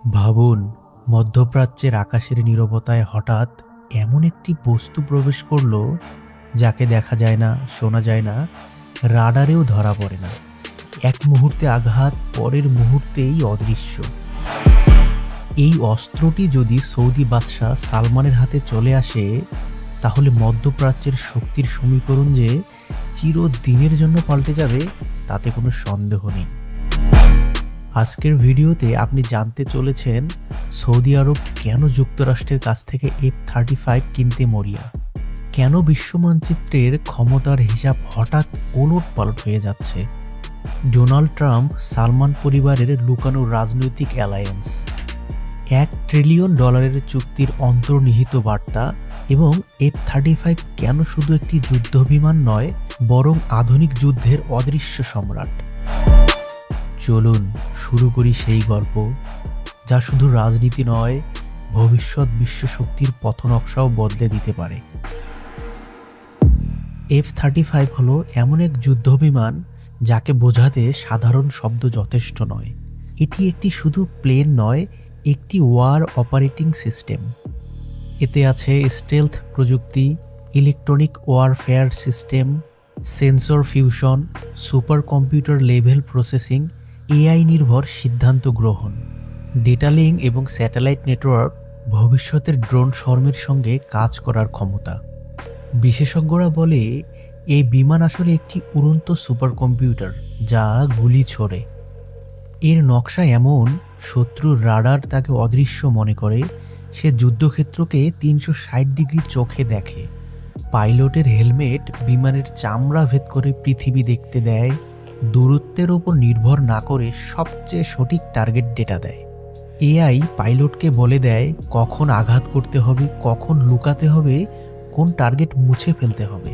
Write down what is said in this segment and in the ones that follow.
ভাবুন, মধ্যপ্রাচ্যের আকাশের নীরবতায় হঠাৎ এমন একটি বস্তু প্রবেশ করল যাকে দেখা যায় না, শোনা যায় না, রাডারেও ধরা পড়ে না। এক মুহূর্তে আঘাত, পরের মুহূর্তেই অদৃশ্য। এই অস্ত্রটি যদি সৌদি বাদশাহ সালমানের হাতে চলে আসে, তাহলে মধ্যপ্রাচ্যের শক্তির সমীকরণ যে চিরদিনের জন্য পাল্টে যাবে তাতে কোনো সন্দেহ নেই। আজকের ভিডিওতে আপনি জানতে চলেছেন সৌদি আরব কেন যুক্তরাষ্ট্রের কাছ থেকে F-35 কিনতে মরিয়া, কেন বিশ্ব মানচিত্রের ক্ষমতার হিসাব হঠাৎ ওলটপালট হয়ে যাচ্ছে, ডোনাল্ড ট্রাম্প সালমান পরিবারের লুকানো রাজনৈতিক অ্যালায়েন্স, $1 ট্রিলিয়ন চুক্তির অন্তর্নিহিত বার্তা এবং F-35 কেন শুধু একটি যুদ্ধবিমান নয় বরং আধুনিক যুদ্ধের অদৃশ্য সম্রাট। চলুন শুরু করি সেই গল্প যা শুধু রাজনীতি নয়, ভবিষ্যৎ বিশ্ব শক্তির পথনকশাও বদলে দিতে পারে। F-35 হলো এমন এক যুদ্ধবিমান যাকে বোঝাতে সাধারণ শব্দ যথেষ্ট নয়। এটি একটি শুধু প্লেন নয়, একটি ওয়ার অপারেটিং সিস্টেম। এতে আছে স্টেলথ প্রযুক্তি, electronic warfare system, sensor fusion, super computer level processing, AI নির্ভর সিদ্ধান্ত গ্রহণ, ডেটা লিঙ্ক এবং স্যাটেলাইট নেটওয়ার্ক, ভবিষ্যতের ড্রোন শর্মের সঙ্গে কাজ করার ক্ষমতা। বিশেষজ্ঞরা বলে এই বিমান আসলে একটি উড়ন্ত সুপার কম্পিউটার যা গুলি ছোড়ে। এর নকশা এমন, শত্রুর রাডার তাকে অদৃশ্য মনে করে, সে যুদ্ধক্ষেত্রকে 360 ডিগ্রি চোখে দেখে। পাইলটের হেলমেট বিমানের চামড়া ভেদ করে পৃথিবী দেখতে দেয়, দূরত্বের ওপর নির্ভর না করে সবচেয়ে সঠিক টার্গেট ডেটা দেয়। এআই পাইলটকে বলে দেয় কখন আঘাত করতে হবে, কখন লুকাতে হবে, কোন টার্গেট মুছে ফেলতে হবে।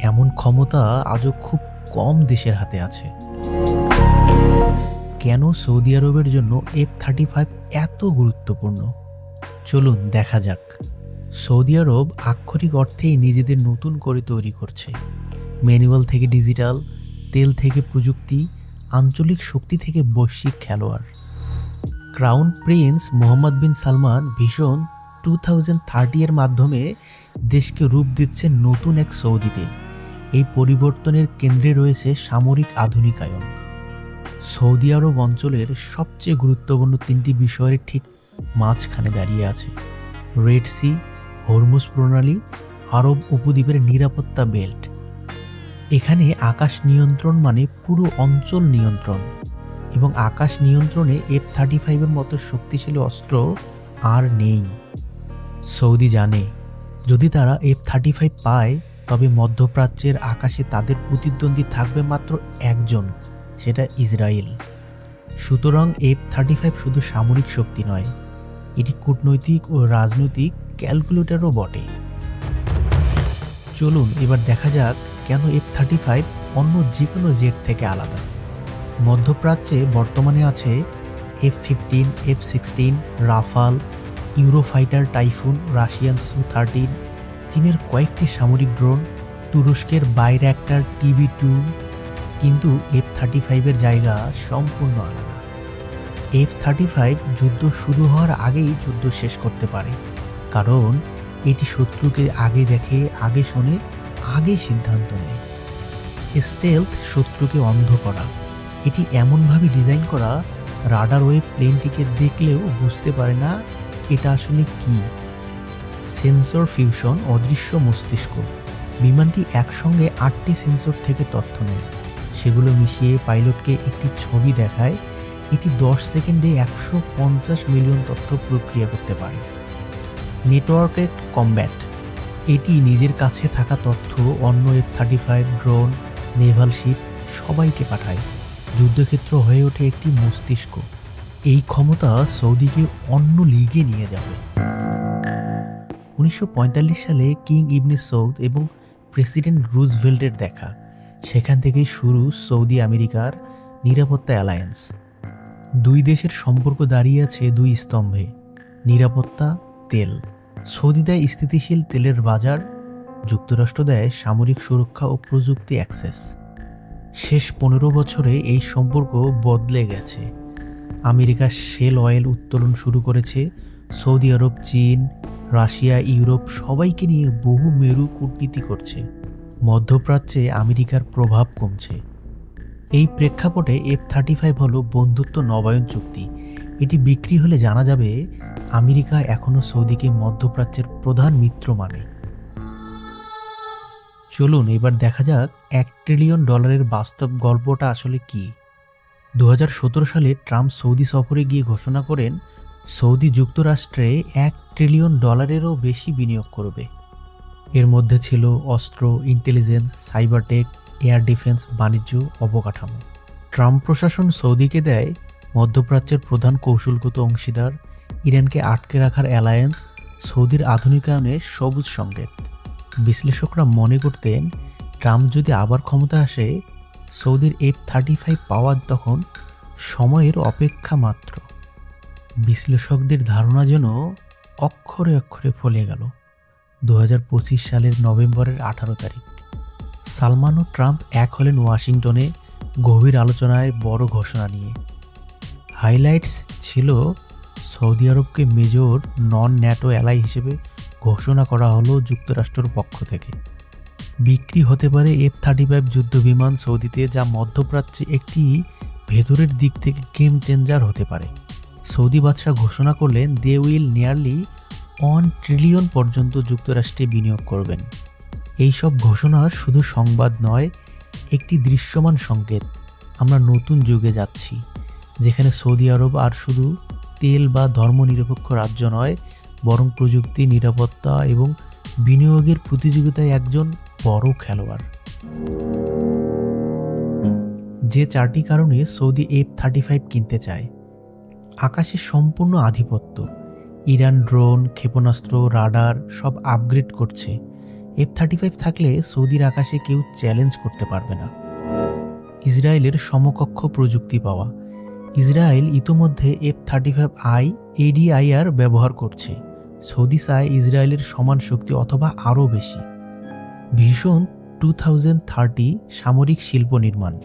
এমন ক্ষমতা আজও খুব কম দেশের হাতে আছে। কেন সৌদি আরবের জন্য F-35 এত গুরুত্বপূর্ণ? চলুন দেখা যাক। সৌদি আরব আক্ষরিক অর্থেই নিজেদের নতুন করে তৈরি করছে। ম্যানুয়াল থেকে ডিজিটাল, তেল থেকে প্রযুক্তি, আঞ্চলিক শক্তি থেকে বৈশ্বিক খেলোয়াড়। ক্রাউন প্রিন্স মোহাম্মদ বিন সালমান ভিশন 2030 এর মাধ্যমে দেশকে রূপ দিচ্ছে নতুন এক সৌদিতে। এই পরিবর্তনের কেন্দ্রে রয়েছে সামরিক আধুনিকায়ন। সৌদি আরব অঞ্চলের সবচেয়ে গুরুত্বপূর্ণ 3টি বিষয়ের ঠিক মাঝখানে দাঁড়িয়ে আছে: রেড সি, হরমুজ প্রণালী, আরব উপদ্বীপের নিরাপত্তা বেল্ট। এখানে আকাশ নিয়ন্ত্রণ মানে পুরো অঞ্চল নিয়ন্ত্রণ, এবং আকাশ নিয়ন্ত্রণে F-35 এর মতো শক্তিশালী অস্ত্র আর নেই। সৌদি জানে যদি তারা F-35 পায় তবে মধ্যপ্রাচ্যের আকাশে তাদের প্রতিদ্বন্দ্বী থাকবে মাত্র একজন, সেটা ইসরায়েল। সুতরাং F-35 শুধু সামরিক শক্তি নয়, এটি কূটনৈতিক ও রাজনৈতিক ক্যালকুলেটরও বটে। চলুন এবার দেখা যাক কেন F-35 অন্য যে কোনো জেট থেকে আলাদা। মধ্যপ্রাচ্যে বর্তমানে আছে F-15, F-16, Rafale, Eurofighter typhoon, Russian Su-30, চীনের কয়েকটি সামরিক ড্রোন, তুরস্কের বাইরাক্টার TB2। কিন্তু F-35 এর জায়গা সম্পূর্ণ আলাদা। F-35 যুদ্ধ শুরু হওয়ার আগেই যুদ্ধ শেষ করতে পারে, কারণ এটি শত্রুকে আগে দেখে, আগে শোনে, আগে সিদ্ধান্ত নেয়। স্টেলথ শত্রুকে অন্ধ করা, এটি এমনভাবে ডিজাইন করা রাডার ওয়েব প্লেনটিকে দেখলেও বুঝতে পারে না এটা আসলে কি। সেন্সর ফিউশন, অদৃশ্য মস্তিষ্ক, বিমানটি একসঙ্গে 8টি সেন্সর থেকে তথ্য নেয়, সেগুলো মিশিয়ে পাইলটকে একটি ছবি দেখায়। এটি 10 সেকেন্ডে 150 মিলিয়ন তথ্য প্রক্রিয়া করতে পারে। নেটওয়ার্কেড কমব্যাট, এটি নিজের কাছে থাকা তথ্য অন্য F-35 ড্রোন, নেভাল শিপ সবাইকে পাঠায়। যুদ্ধক্ষেত্র হয়ে ওঠে একটি মস্তিষ্ক। এই ক্ষমতা সৌদিকে অন্য লিগে নিয়ে যাবে। 1945 সালে কিং ইবনে সৌদ এবং প্রেসিডেন্ট রুজভেল্টের দেখা, সেখান থেকেই শুরু সৌদি আমেরিকার নিরাপত্তা অ্যালায়েন্স। দুই দেশের সম্পর্ক দাঁড়িয়ে আছে দুই স্তম্ভে: নিরাপত্তা, তেল। সৌদি দেয় স্থিতিশীল তেলের বাজার, যুক্তরাষ্ট্র দেয় সামরিক সুরক্ষা ও প্রযুক্তি অ্যাক্সেস। শেষ 15 বছরে এই সম্পর্ক বদলে গেছে। আমেরিকা শেল অয়েল উত্তোলন শুরু করেছে। সৌদি আরব, চীন, রাশিয়া, ইউরোপ সবাইকে নিয়ে বহু মেরু কূটনীতি করছে। মধ্যপ্রাচ্যে আমেরিকার প্রভাব কমছে। এই প্রেক্ষাপটে F-35 হলো বন্ধুত্ব নবায়ন চুক্তি। এটি বিক্রি হলে জানা যাবে আমেরিকা এখনও সৌদিকে মধ্যপ্রাচ্যের প্রধান মিত্র মানে। চলুন এবার দেখা যাক $1 ট্রিলিয়ন বাস্তব গল্পটা আসলে কি। 2017 সালে ট্রাম্প সৌদি সফরে গিয়ে ঘোষণা করেন সৌদি যুক্তরাষ্ট্রে $1 ট্রিলিয়ন বেশি বিনিয়োগ করবে। এর মধ্যে ছিল অস্ত্র, ইন্টেলিজেন্স, সাইবারটেক, এয়ার ডিফেন্স, বাণিজ্য, অবকাঠামো। ট্রাম্প প্রশাসন সৌদিকে দেয় মধ্যপ্রাচ্যের প্রধান কৌশলগত অংশীদার, ইরানকে আটকে রাখার অ্যালায়েন্স, সৌদির আধুনিকায়নের সবুজ সংকেত। বিশ্লেষকরা মনে করতেন ট্রাম্প যদি আবার ক্ষমতা আসে সৌদির F-35 পাওয়ার তখন সময়ের অপেক্ষা মাত্র। বিশ্লেষকদের ধারণা যেন অক্ষরে অক্ষরে ফলে গেল। 2025 সালের নভেম্বরের 18 তারিখ সালমান ও ট্রাম্প এক হলেন ওয়াশিংটনে গভীর আলোচনায় বড় ঘোষণা নিয়ে। হাইলাইটস ছিল সৌদি আরবকে মেজর নন ন্যাটো অ্যালাই হিসেবে ঘোষণা করা হলো যুক্তরাষ্ট্রের পক্ষ থেকে। বিক্রি হতে পারে F-35 যুদ্ধবিমান সৌদিতে, যা মধ্যপ্রাচ্যে একটি ভেতরের দিক থেকে গেম চেঞ্জার হতে পারে। সৌদি বাদশাহ ঘোষণা করলেন দে উইল নিয়ারলি $1 ট্রিলিয়ন পর্যন্ত যুক্তরাষ্ট্রে বিনিয়োগ করবেন। এইসব ঘোষণা শুধু সংবাদ নয়, একটি দৃশ্যমান সংকেত। আমরা নতুন যুগে যাচ্ছি, যেখানে সৌদি আরব আর শুধু তেল বা ধর্মনিরপেক্ষ রাজ্য নয়, বরং প্রযুক্তি, নিরাপত্তা এবং বিনিয়োগের প্রতিযোগিতায় একজন বড় খেলোয়াড়। যে 4টি কারণে সৌদি F-35 কিনতে চায়। আকাশে সম্পূর্ণ আধিপত্য। ইরান ড্রোন, ক্ষেপণাস্ত্র, রাডার সব আপগ্রেড করছে। F-35 থাকলে সৌদির আকাশে কেউ চ্যালেঞ্জ করতে পারবে না। ইসরায়েলের সমকক্ষ প্রযুক্তি পাওয়া। ইসরায়েল ইতোমধ্যে F-35I ADIR ব্যবহার করছে। সৌদি চায় ইসরায়েলের সমান শক্তি অথবা আরও বেশি। ভিশন 2030 সামরিক শিল্প নির্মাণ।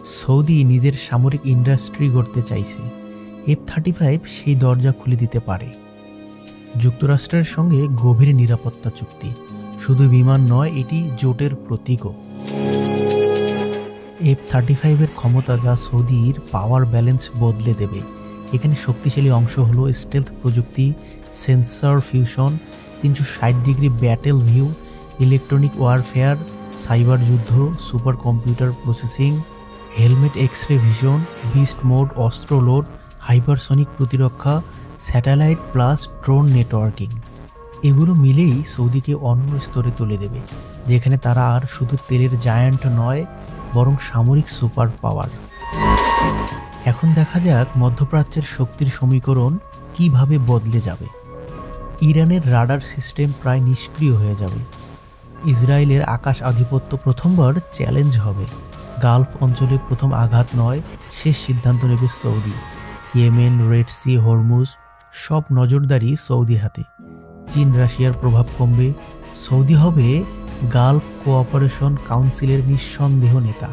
সৌদি নিজের সামরিক ইন্ডাস্ট্রি গড়তে চাইছে। F-35 সেই দরজা খুলে দিতে পারে। যুক্তরাষ্ট্রের সঙ্গে গভীর নিরাপত্তা চুক্তি। শুধু বিমান নয়, এটি জোটের প্রতীকও। F-35 এর ক্ষমতা যা সৌদির পাওয়ার ব্যালেন্স বদলে দেবে। এখানে শক্তিশালী অংশ হলো স্টেলথ প্রযুক্তি, sensor fusion, 360 degree battle view, electronic warfare, cyber যুদ্ধ, super computer processing, helmet X-ray vision, beast mode, অস্ত্র লোড, হাইপারসনিক প্রতিরক্ষা, স্যাটেলাইট প্লাস ড্রোন নেটওয়ার্কিং। এগুলো মিলেই সৌদিকে অন্য স্তরে তুলে দেবে, যেখানে তারা আর শুধু তেলের জায়ান্ট নয়, বরং সামরিক সুপার পাওয়ার। এখন দেখা যাক মধ্যপ্রাচ্যের শক্তির সমীকরণ কিভাবে বদলে যাবে। ইরানের রাডার সিস্টেম প্রায় নিষ্ক্রিয় হয়ে যাবে। ইসরায়েলের আকাশ আধিপত্য প্রথমবার চ্যালেঞ্জ হবে। গালফ অঞ্চলে প্রথম আঘাত নয়, শেষ সিদ্ধান্ত নেবে Saudi. Yemen, Red Sea, Hormuz সব নজরদারি সৌদির হাতে। চীন, রাশিয়ার প্রভাব কমবে। সৌদি হবে গালফ কোঅপারেশন কাউন্সিলের নিঃসন্দেহ নেতা।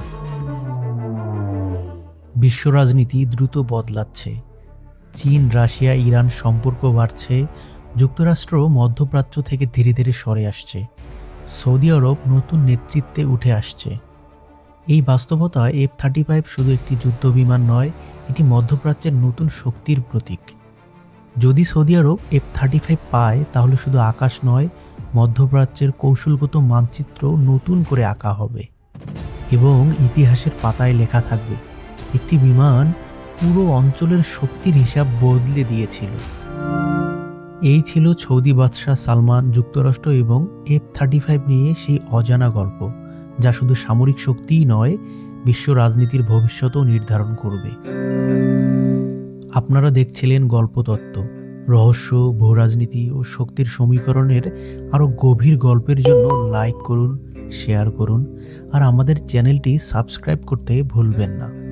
বিশ্ব রাজনীতি দ্রুত বদলাচ্ছে। চীন, রাশিয়া, ইরান সম্পর্ক বাড়ছে। যুক্তরাষ্ট্র মধ্যপ্রাচ্য থেকে ধীরে ধীরে সরে আসছে। সৌদি আরব নতুন নেতৃত্বে উঠে আসছে। এই বাস্তবতায় F-35 শুধু একটি যুদ্ধবিমান নয়, এটি মধ্যপ্রাচ্যের নতুন শক্তির প্রতীক। যদি সৌদি আরব F-35 পায়, তাহলে শুধু আকাশ নয়, মধ্যপ্রাচ্যের কৌশলগত মানচিত্র নতুন করে আঁকা হবে এবং ইতিহাসের পাতায় লেখা থাকবে একটি বিমান পুরো অঞ্চলের শক্তির হিসাব বদলে দিয়েছিল। এই ছিল সৌদি বাদশাহ সালমান, যুক্তরাষ্ট্র এবং F-35 নিয়ে সেই অজানা গল্প, যা শুধু সামরিক শক্তিই নয়, বিশ্ব রাজনীতির ভবিষ্যতও নির্ধারণ করবে। আপনারা দেখছিলেন গল্পতত্ত্ব। রহস্য, ভূরাজনীতি ও শক্তির সমীকরণের আরও গভীর গল্পের জন্য লাইক করুন, শেয়ার করুন আর আমাদের চ্যানেলটি সাবস্ক্রাইব করতে ভুলবেন না।